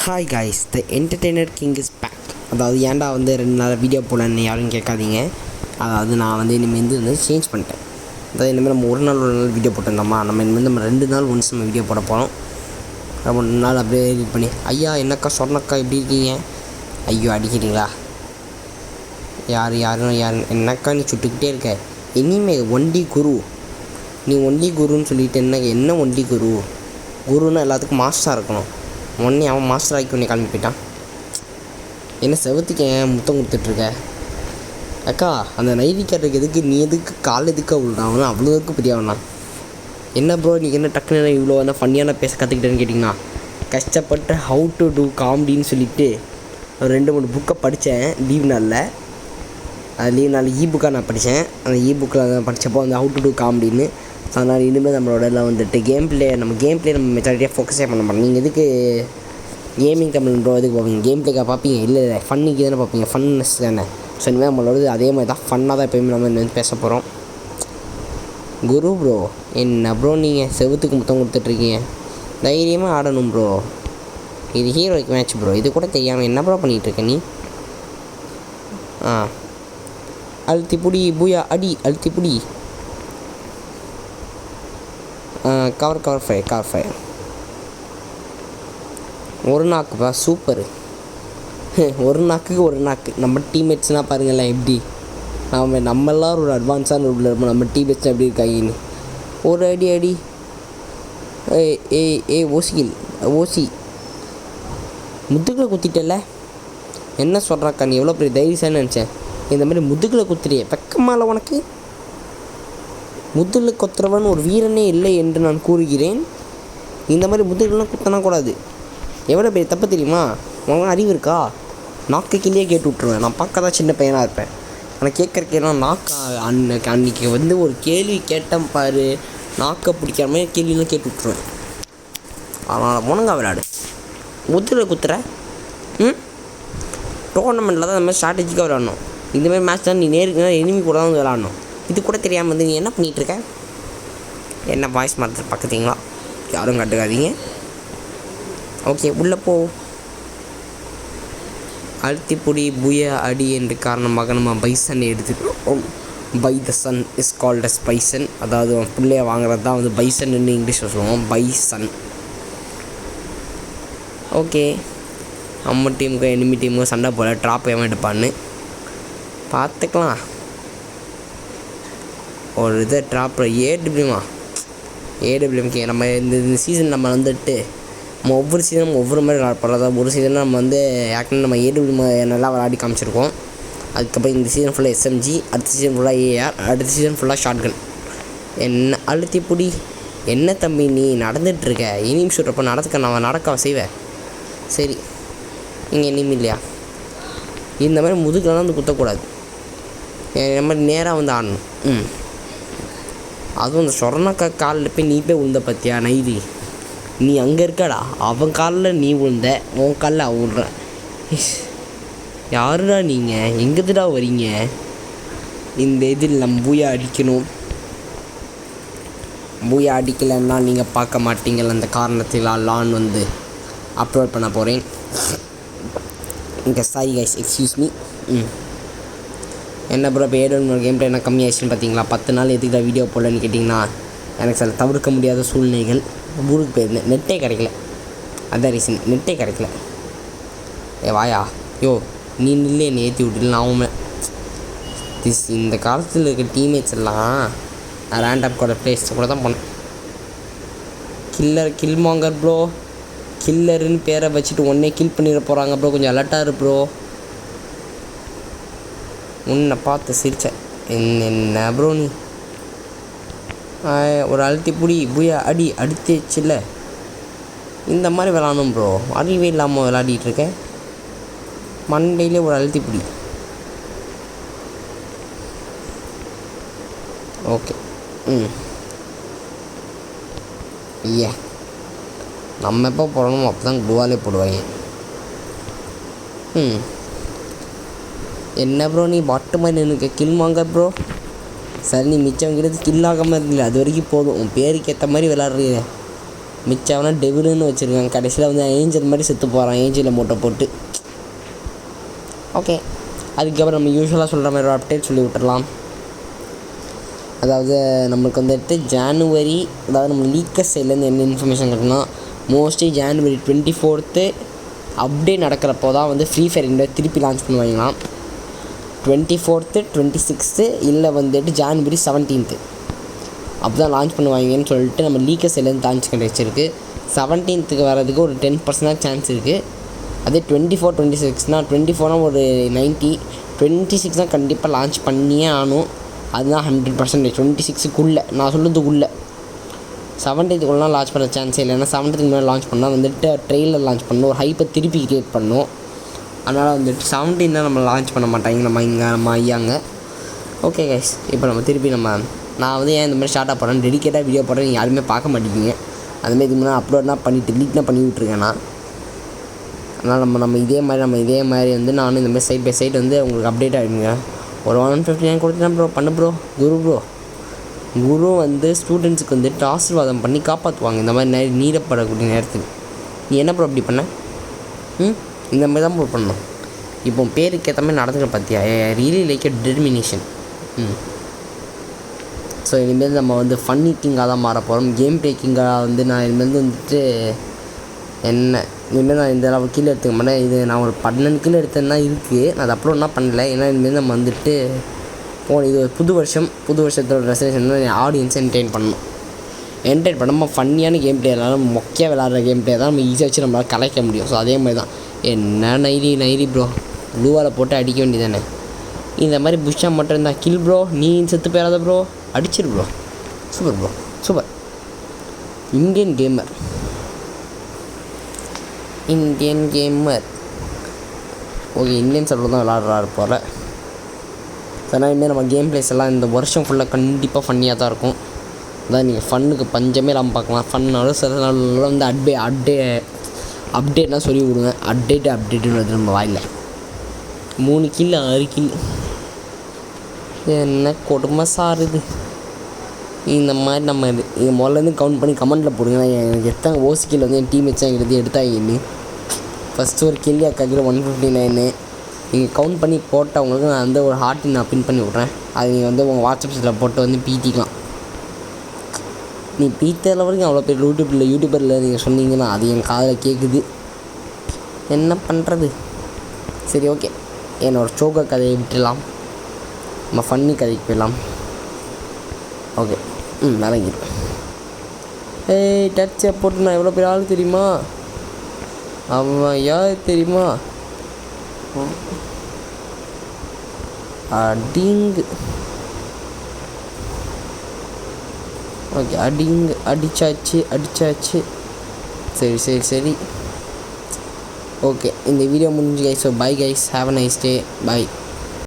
Hi guys, the entertainer king is back. அதாவது ஏன்டா வந்து 2 நாள் வீடியோ போடலன்னு யாரும் கேட்காதீங்க. அதாவது நான் வந்து இனிமேல் வந்து சேஞ்ச் பண்ணிட்டேன். அதாவது இனிமேல் நம்ம ஒரு நாள் வீடியோ போட்டிருந்தோமா, இனிமேல் நம்ம 2 நாள் ஒன்ஸ் நம்ம வீடியோ போட போகிறோம். 1 நாள் அப்படியே எடிட் பண்ணி, ஐயா என்னக்கா சொன்னக்கா எப்படி இருக்கீங்க? ஐயோ அடிக்கிறீங்களா? யாரும் என்னக்கா நீ சுட்டுக்கிட்டே இருக்க? இனிமே ஒன்லி குரு, நீ ஒன்லி குருன்னு சொல்லிட்டு என்ன ஒன்லி குருன்னா எல்லாத்துக்கும் மாஸ்டராக இருக்கணும். உடனே அவன் மாஸ்டர் ஆக்கி உடனே கிளம்பி போயிட்டான். என்ன செவத்துக்கு ஏன் முத்தம் கொடுத்துட்ருக்க? அக்கா அந்த நைவி கேட்டதுக்கு எதுக்கு நீ எதுக்கு கால் எதுக்கு விழுறான்? அவ்வளோதுக்கு பெரியவனா என்ன ப்ரோ? நீங்கள் என்ன டக்குன்னு இவ்வளோ என்ன ஃபன்னியான பேச கற்றுக்கிட்டேன்னு கேட்டிங்கன்னா, கஷ்டப்பட்டு ஹவு டு டூ காமெடின்னு சொல்லிவிட்டு ஒரு 2-3 புக்கை படித்தேன் லீவ் நாளில். அது லீவ் நாள் புக்காக நான் படித்தேன். அந்த புக்கில் படித்தப்போ வந்து ஹவு டு டூ காமெடின்னு. அதனால் இனிமேல் நம்மளோட எல்லாம் வந்துட்டு கேம் பிளே நம்ம மெஜாரிட்டியாக ஃபோக்கஸே பண்ண மாட்டோம். நீங்கள் எதுக்கு கேமிங் தமிழ் ப்ரோ எதுக்கு பார்ப்பீங்க? கேம் பிளேக்காக பார்ப்பீங்க? இல்லை ஃபன்னிக்கு தானே பார்ப்பீங்க, ஃபன்னஸ் தானே. ஸோ இனிமேல் நம்மளோட அதே மாதிரி தான் ஃபன்னாக தான் எப்போயுமே நம்ம வந்து பேச போகிறோம். குரு ப்ரோ என்ன ப்ரோ நீங்கள் செவத்துக்கு முத்தம் கொடுத்துட்ருக்கீங்க? தைரியமாக ஆடணும் ப்ரோ, இது ஹீரோய்க்கு மேட்ச் ப்ரோ. இது கூட தெரியாமல் என்ன ப்ரோ பண்ணிகிட்ருக்க நீ? அழுத்தி புடி பூயா அடி, அழுத்தி புடி. கவர் ஃபை ஒரு நாக்குப்பா, சூப்பரு. ஒரு நாக்கு நம்ம டீம்மேட்ஸ்னால் பாருங்களேன் எப்படி நம்ம எல்லோரும் ஒரு அட்வான்ஸான ரூபில் இருப்போம். நம்ம டீம்மேட்ஸ் எப்படி இருக்காங்கன்னு ஒரு அடி ஓசி முதுகில் குத்திட்டல. என்ன சொல்கிறாக்கா நீ? எவ்வளோ பெரிய தைரியசான்னு நினச்சேன். இந்த மாதிரி முதுகில் குத்துறியே, வெக்கமால உனக்கு? முதுகில் கொத்துறவன் ஒரு வீரனே இல்லை என்று நான் கூறுகிறேன். இந்த மாதிரி முதுகெல்லாம் குத்தனா கூடாது. எவ்வளோ பெரிய தப்பு தெரியுமா? உனக்கு அறிவு இருக்கா? நாக்கு கீழே கேட்டு விட்ருவேன். நான் பார்க்க தான் சின்ன பையனாக இருப்பேன். ஆனால் கேட்குறக்கெல்லாம் அன்றைக்கி வந்து ஒரு கேள்வி கேட்டேன் பாரு, நாக்கை பிடிக்கிற மாதிரி கேள்வியெல்லாம் கேட்டு விட்ருவேன். அதனால் முனங்க விளையாடு. முதுகில் குத்துற டோர்னமெண்ட்டில் தான் இந்த மாதிரி ஸ்ட்ராட்டஜிக்காக விளையாடணும். இந்தமாதிரி மேட்ச் தான் நீ நேருக்கு எனிமி கூட தான் விளையாடணும். இது கூட தெரியாமல் வந்து நீ என்ன பண்ணிகிட்ருக்க? என்ன வாய்ஸ் மாற்ற பார்க்குறீங்களா? யாரும் கட்டுக்காதீங்க. ஓகே, உள்ளே போ. அழுத்திப்புடி புய அடி என்று காரணமாக நம்ம பைசன் எடுத்துக்கிறோம். By the son is called as bison. அதாவது பிள்ளைய வாங்குறது தான் வந்து பைசன் இங்கிலீஷில் சொல்லுவோம், பைசன். ஓகே, நம்ம டீமுக்கும் எனிமி டீமுக்கும் சண்டை போல. ட்ராப் ஏன் எடுப்பான்னு பார்த்துக்கலாம். ஒரு இதை ட்ராப்பில் ஏடபிள்யூஎம்கே நம்ம இந்த சீசன் நம்ம வந்துட்டு நம்ம ஒவ்வொரு சீசனும் ஒவ்வொரு மாதிரி விளாட்றோம். ஒரு சீசனில் நம்ம வந்து ஏற்கனவே நம்ம ஏடபிள்யூஎம் நல்லா விளையாடி காமிச்சிருக்கோம். அதுக்கப்புறம் இந்த சீசன் ஃபுல்லாக எஸ்எம்ஜி, அடுத்த சீசன் ஃபுல்லாக ஏஆர், அடுத்த சீசன் ஃபுல்லாக ஷாட்கன். என்ன அழுத்தி பிடி. என்ன தம்பி நீ நடந்துகிட்ருக்க? இனிமே ஷூட்றப்போ நான் நடக்க செய்வேன். சரி, நீங்கள் இனிமே இல்லையா? இந்த மாதிரி முதுகெல்லாம் வந்து குத்தக்கூடாது. இந்த மாதிரி நேராக வந்து ஆடணும். அதுவும் அந்த சொரணக்கா காலில் போய் நீ போய் விழுந்த பார்த்தியா நைதி? நீ அங்கே இருக்காடா, அவன் காலில் நீ விழுந்த, உன் காலில் அவன் விழுற. யாருடா நீங்கள்? எங்கேதுடா வரீங்க? இந்த இதில் நம்ம பூயா அடிக்கணும். பூயா அடிக்கலைன்னா நீங்கள் பார்க்க மாட்டீங்கள். அந்த காரணத்தில் லான் வந்து அப்லோட் பண்ண போகிறேன். இங்கே சாரி கைஸ், எக்ஸ்கியூஸ் மீ. என்ன ப்ரோ இப்போ ஏடபிள்யூஎம் கேம் பிளே என்ன கம்மியாகிடுச்சுன்னு பார்த்தீங்களா? 10 நாள் எதுக்கு வீடியோ போடலன்னு கேட்டிங்கன்னா, எனக்கு சில தவிர்க்க முடியாத சூழ்நிலைகள். ஊருக்கு போயிருந்தேன், நெட்டே கிடைக்கல. அதான் ரீசன், நெட்டே கிடைக்கல. வாயா நீ நில்லே, என்னை ஏற்றி விட்டுல. நான் இந்த காலத்தில் இருக்க டீம்மேட்ஸ் எல்லாம் ரேண்டம் கூட பிளேஸ் கூட தான் போனேன். கில்மாங்கர் ப்ரோ, கில்லருன்னு பேரை வச்சுட்டு ஒன்றே கில் பண்ணிட போகிறாங்க ப்ரோ. கொஞ்சம் அலர்ட்டாக இரு ப்ரோ. உன்னை பார்த்து சிரித்தேன். என்ன ப்ரோ நீ? ஒரு அழுத்தி பிடி புயா அடி அடிச்சில்ல. இந்த மாதிரி விளாடணும் ப்ரோ. அறிவே இல்லாமல் விளையாடிட்டுருக்கேன். மண்டையிலே ஒரு அழுத்தி பிடி. ஓகே. நம்ம எப்போ போடணும் அப்போ தான் குளுவாலே போடுவாங்க. என்ன ப்ரோ நீ பாட்டு மாதிரி எனக்கு கில் வாங்க ப்ரோ. சரி, நீ மிச்சவங்கிறது கில் ஆகாமல் இருந்தீங்க, அது வரைக்கும் போதும். உன் பேருக்கு ஏற்ற மாதிரி விளாட்றீங்க. மிச்சம்னா டெவிலுன்னு வச்சுருக்காங்க. கடைசியில் வந்து ஏஞ்சல் மாதிரி செத்து போகிறான் ஏஞ்சலில் மூட்டை போட்டு. ஓகே, அதுக்கப்புறம் நம்ம யூஸ்வலாக சொல்கிற மாதிரி ஒரு அப்டேட் சொல்லி விட்டுடலாம். அதாவது நம்மளுக்கு வந்துட்டு ஜானுவரி, அதாவது நம்ம லீக்கர் சைட்லேருந்து என்ன இன்ஃபர்மேஷன் கிடைக்குன்னா, மோஸ்ட்லி ஜானுவரி 24 அப்டேட் நடக்கிறப்போ தான் வந்து ஃப்ரீ ஃபயர் இந்தியா திருப்பி லான்ச் பண்ணுவாங்களாம். 24, 26 இல்லை வந்துட்டு ஜானுவரி 17 அப்போ தான் லான்ச் பண்ணுவாங்கன்னு சொல்லிட்டு நம்ம லீக்கர் சைட்லேருந்து லான்ச் கிடைச்சிருக்கு. 17க்கு வரதுக்கு ஒரு 10% சான்ஸ் இருக்குது. அதே 24, 26னால் 24 ஒரு 90, 26 கண்டிப்பாக லான்ச் பண்ணியே ஆகணும். அதுதான் 100%. 26க்குள்ளே நான் சொல்கிறதுக்குள்ளே 17க்குள்ளலாம் லான்ச் பண்ண சான்ஸே இல்லை. ஏன்னா 17க்கு முன்னாடி லான்ச் பண்ணால் வந்துட்டு ட்ரெயிலர் லான்ச் பண்ணணும், ஒரு ஹைப்பை திருப்பி கிரியேட் பண்ணணும். அதனால் வந்துட்டு 17 தான் நம்ம லான்ச் பண்ண மாட்டாங்க நம்ம ஐயாங்க. ஓகே கைஸ், இப்போ நம்ம திருப்பி நான் வந்து ஏன் இந்த மாதிரி ஷார்ட்டாக போடுறேன், டெடிக்கேட்டாக வீடியோ போடுறேன், நீங்கள் யாருமே பார்க்க மாட்டேங்கிங்க. அதுமாதிரி இதுக்கு முன்னாடி அப்லோட்லாம் பண்ணிவிட்டு டெலிட்லாம் பண்ணி விட்ருக்கேன். அதனால் நம்ம இதே மாதிரி வந்து நானும் இந்த மாதிரி சைட் பை சைட் வந்து உங்களுக்கு அப்டேட் ஆகிடுங்க. ஒரு 159 கொடுத்துட்டேன் ப்ரோ, பண்ணு ப்ரோ. குரு வந்து ஸ்டூடெண்ட்ஸுக்கு வந்துட்டு ஆசீர்வாதம் பண்ணி காப்பாற்றுவாங்க இந்த மாதிரி நீடப்படக்கூடிய நேரத்துக்கு. நீ என்ன ப்ரோ அப்படி பண்ண? இந்த மாதிரி தான் ப்ரோ பண்ணணும். இப்போ பேருக்கு ஏற்ற மாதிரி நடந்துக்க பார்த்தியா? Really like a determination. So இனிமேல் நம்ம வந்து ஃபன்னி கிங்காக தான் மாற போகிறோம். கேம் ப்ளே கிங்காக வந்து நான் இனிமேல் வந்துட்டு இனிமேல் நான் இந்த அளவு கீழே எடுத்துக்க மாட்டேன். இது நான் ஒரு 12 கீழே எடுத்தேன்னா இருக்குது. நான் அது அப்லோட்லாம் பண்ணல. ஏன்னா இனிமேல் நம்ம வந்துட்டு இது ஒரு புது வருஷத்தோட ரெசல்யூஷன் தான் ஆடியன்ஸை என்டர்டெயின் பண்ணணும். என்டர்டெயின் பண்ணாமல் ஃபன்னியான கேம் ப்ளே எல்லாம் மொக்கையாக விளாட்ற கேம் ப்ளே தான் நம்ம ஈஸியாக வச்சு நம்மளால் கலைக்க முடியும். ஸோ அதே மாதிரி தான் என்ன நைரி ப்ரோ ப்ளூவால் போட்டு அடிக்க வேண்டியதானே. இந்த மாதிரி புஷ்ஷாக மட்டும் இருந்தால் கில் ப்ரோ, நீ செத்து போயிடாத ப்ரோ, அடிச்சிரு bro. Super. Indian gamer okay, Indian server தான் விளாட்றாரு போல். அதனால் இனிமேல் நம்ம கேம் பிளேஸ் எல்லாம் இந்த வருஷம் ஃபுல்லாக கண்டிப்பாக ஃபன்னியாக தான் இருக்கும். அதான் நீங்கள் ஃபன்னுக்கு பஞ்சமே இல்லாமல் பார்க்கலாம். ஃபன்னாலும் சில நாள் வந்து அப்டேட்லாம் சொல்லி விடுங்க. அப்டேட்டுன்னு வருது நம்ம வாயில். 3 கில் 6 கில் என்ன கொடுமை சார் இது. இந்த மாதிரி நம்ம இது முதல்லேருந்து கவுண்ட் பண்ணி கமெண்ட்டில் போடுங்க. எனக்கு எத்தனை ஓசி கில் வந்து என் டீம் வச்சு எடுத்தாங்கன்னு. ஃபஸ்ட்டு ஒரு கில் அக்காக்கில் 159 நீங்கள் கவுண்ட் பண்ணி போட்டவங்களுக்கு நான் வந்து ஒரு ஹார்ட்டின் நான் பின் பண்ணி விட்றேன். அது நீங்கள் வந்து உங்கள் வாட்ஸ்அப்பில் போட்டு வந்து பீத்திக்கலாம். நீ பீத்தல வரைக்கும் அவ்வளோ பேர் யூடியூபரில் நீங்கள் சொன்னீங்கன்னா அது என் காதில் கேட்குது. என்ன பண்ணுறது? சரி ஓகே, என்னோடய சோக கதையை விட்டுடலாம், நம்ம ஃபன்னி கதைக்கு போயிடலாம். ஓகே, விளங்கிடும். டச்சை போட்டு நான் எவ்வளோ பேர் ஆள் தெரியுமா? அவன் யார் தெரியுமா? அடிங்கு. ஓகே, அடிச்சாச்சு. சரி. ஓகே, இந்த வீடியோ முடிஞ்சு guys. So bye guys, have a nice day, by.